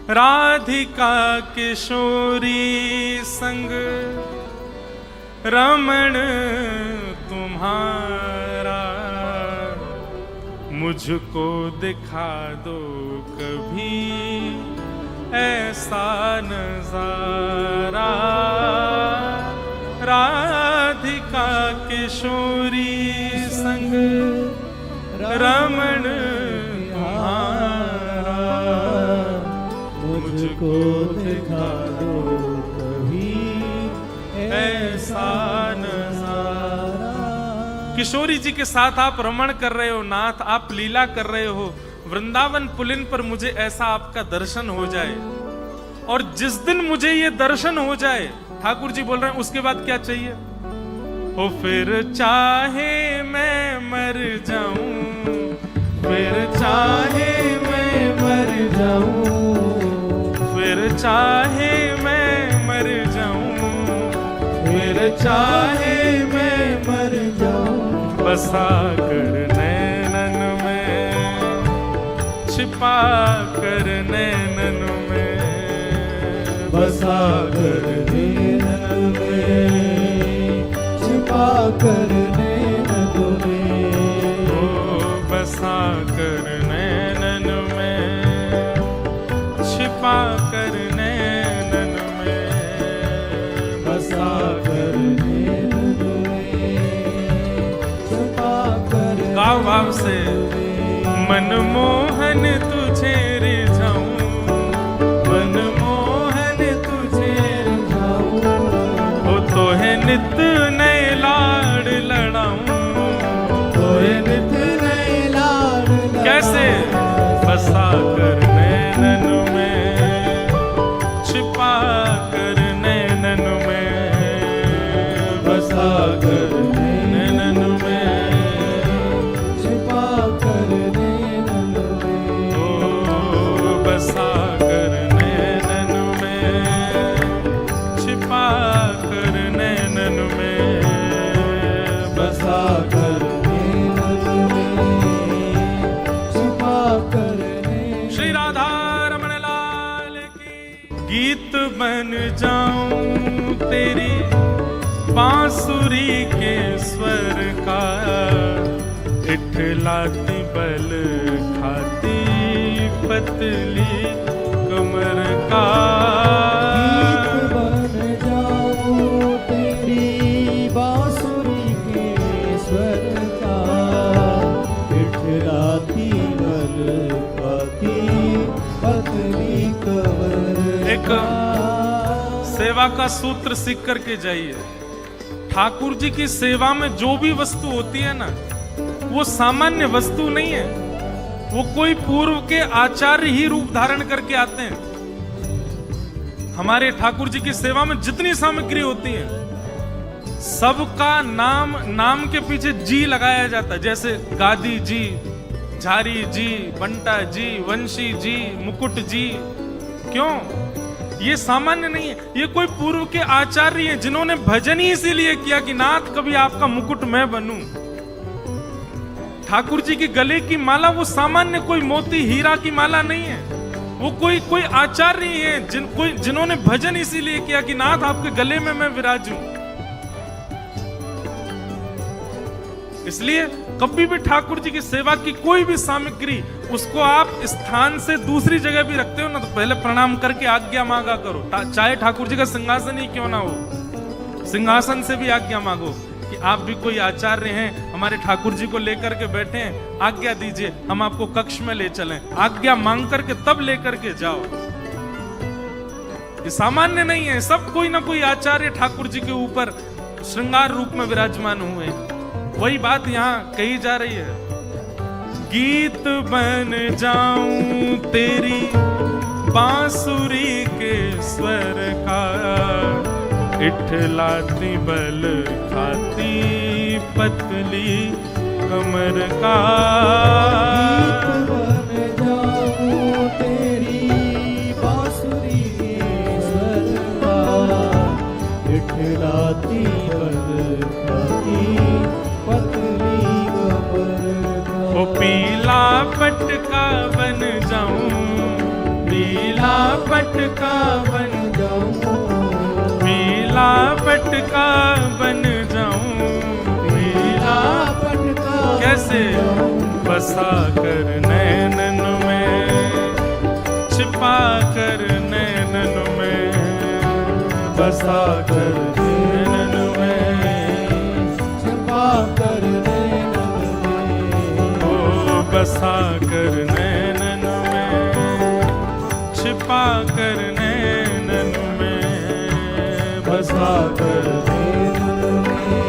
राधिका किशोरी संग रमण तुम्हारा, मुझको दिखा दो कभी ऐसा नजारा। राधिका किशोरी संग रमण तुम्हारा, मुझको दिखा दो कभी ऐसा नजारा। किशोरी जी के साथ आप रमण कर रहे हो नाथ, आप लीला कर रहे हो वृंदावन पुलिन पर, मुझे ऐसा आपका दर्शन हो जाए। और जिस दिन मुझे ये दर्शन हो जाए, ठाकुर जी बोल रहे हैं, उसके बाद क्या चाहिए? ओ फिर चाहे मैं मर जाऊं, फिर चाहे मैं मर जाऊं, फिर चाहे मैं मर जाऊं, फिर चाहे मैं मर जाऊं, बसा कर नैनन में, छिपा कर नैनन में, बसा कर नैनन में, छिपा कर नैनन में, ओ बसा कर नैनन में, छिपा कर नैनन में, बसा कर नैनन में, छिपा कर। गाओ भाव से। मनमोहन तुझे रिझाऊं, मनमोहन तुझे रिझाऊं, हो तो है नित नए लाड़ लड़ाऊं, तो है नित नए लाड़ लड़ाऊं। कैसे? बसा कर नैनन में, छिपा कर नैनन में, बसा कर नैनन में, छिपा कर नैनन में, ओ बसा कर नैनन में, छिपा कर नैनन में, बसा कर नैनन में, छिपा कर नैनन। श्री राधा रमण लाल की। गीत बन जाऊं तेरी बांसुरी के स्वर का, इठलाती बल खाती पतली कमर का। गीत बन जाऊं तेरी बांसुरी के स्वर का, इठलाती बल खाती पतली कमर एक का। सेवा का सूत्र सीख करके जाइए। ठाकुर जी की सेवा में जो भी वस्तु होती है ना, वो सामान्य वस्तु नहीं है, वो कोई पूर्व के आचार्य ही रूप धारण करके आते हैं। हमारे ठाकुर जी की सेवा में जितनी सामग्री होती है, सबका नाम के पीछे जी लगाया जाता है। जैसे गादी जी, झारी जी, बंटा जी, वंशी जी, मुकुट जी। क्यों? ये सामान्य नहीं है, ये कोई पूर्व के आचार्य हैं जिन्होंने भजन ही इसीलिए किया कि नाथ कभी आपका मुकुट मैं बनूं। ठाकुर जी की गले की माला वो सामान्य कोई मोती हीरा की माला नहीं है, वो कोई आचार्य हैं जिन्होंने भजन इसीलिए किया कि नाथ आपके गले में मैं विराजूं। इसलिए कभी भी ठाकुर जी की सेवा की कोई भी सामग्री, उसको आप स्थान से दूसरी जगह भी रखते हो ना, तो पहले प्रणाम करके आज्ञा मांगा करो। चाहे ठाकुर जी का सिंहासन ही क्यों ना हो, सिंहासन से भी आज्ञा मांगो कि आप भी कोई आचार्य हैं, हमारे ठाकुर जी को लेकर के बैठे हैं, आज्ञा दीजिए, हम आपको कक्ष में ले चलें। आज्ञा मांग करके तब लेकर के जाओ। ये सामान्य नहीं है, सब कोई ना कोई आचार्य ठाकुर जी के ऊपर श्रृंगार रूप में विराजमान हुए। वही बात यहाँ कही जा रही है। गीत बन जाऊं तेरी बांसुरी के स्वर का, इठलाती बल खाती पतली कमर का। गीत बन जाऊं तेरी बांसुरी के स्वर का, इठलाती बल खाती पतली कमर का। ओ पीला पटका बन जाऊं, पीला पटका बन जाऊं पीला पटका बन जाऊं पीला पटका कैसे बसा कर नैनन में छिपा कर नैनन में बसा कर नैनन में छिपा कर नैनन में ओ बसा कर नैनन में छिपा कर नैनन में बसा कर नैनन में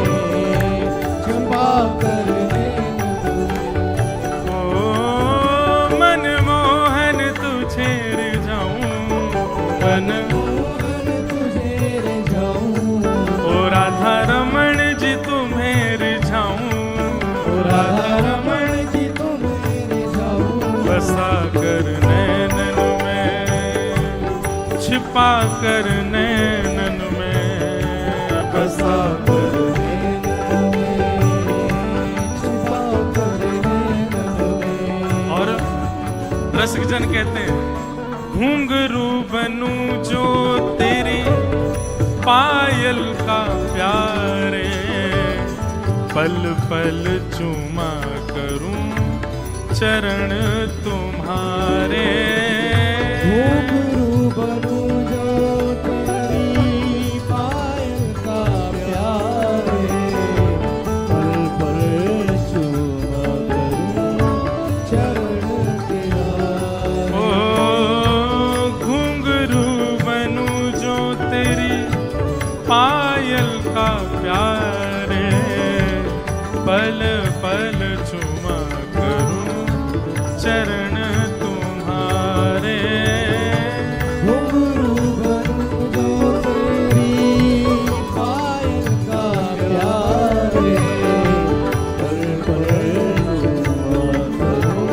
छिपा कर ओ मनमोहन तुझे रिझाऊं मन तुझे रिझाऊं ओ राधा रमण जी तुम्हें रिझाऊं राधा रमण जी तुम्हें रिझाऊं बसा कर नैनन में छिपा कर नैनन में बसा कर नैनन में छिपा कर नैनन में और रसिक जन कहते हैं घुंघरू बनूं जो तेरी पायल का प्यारे पल पल चूमा करूं चरण तुम्हारे घुंघरू बनूं जो तेरी पायल का प्यारे पल पल चूमा करूं चरण तेरा ओ घुंघरू बनूं जो तेरी पायल का प्यारे पल पल चुमा करूं चरण तुम्हारे घुंघरू बनूं जो तेरी पायल का प्यारे पल पल चूमा करूं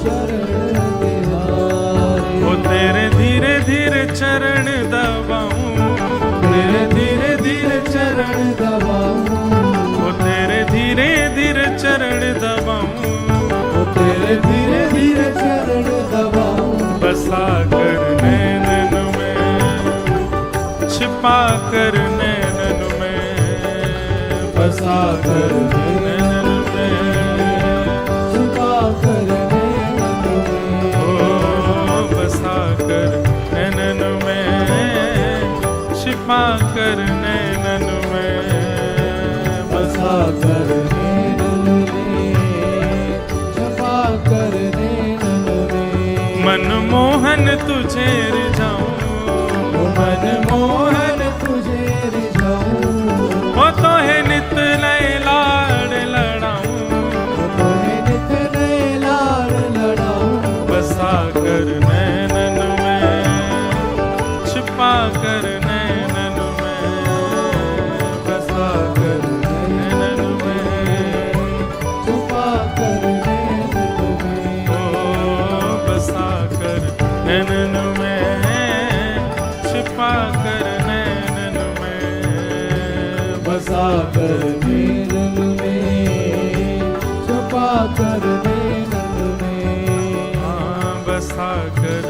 चरण तिहारे ओ तेरे धीरे धीरे चरण दबाऊं तेरे धीरे धीरे चरण दबाऊं ओ तेरे धीरे धीरे चरण दबाऊं ओ तेरे धीरे धीरे चरण दबाऊं बसा कर नैनन में छिपा कर नैनन में बसा कर नैनन में छुपा कर नैनन में ओ बसा कर नैनन में छिपा कर नैनन में बसा कर नैनन में छुपा कर नैनन में मनमोहन तुझे रिझाऊं मनमोहन तुझे रिझाऊं ओ तो है नित लय लाड़ लड़ाऊं तुम्हें नित नए लाड़ लड़ाऊं बसा कर नैनन में छिपा कर नैनन में बसा कर नैनन में छुपा कर नैनन में ओ बसा कर नैनन में छिपा कर नैनन में बसा कर नैनन में छुपा कर नैनन में हाँ बसा कर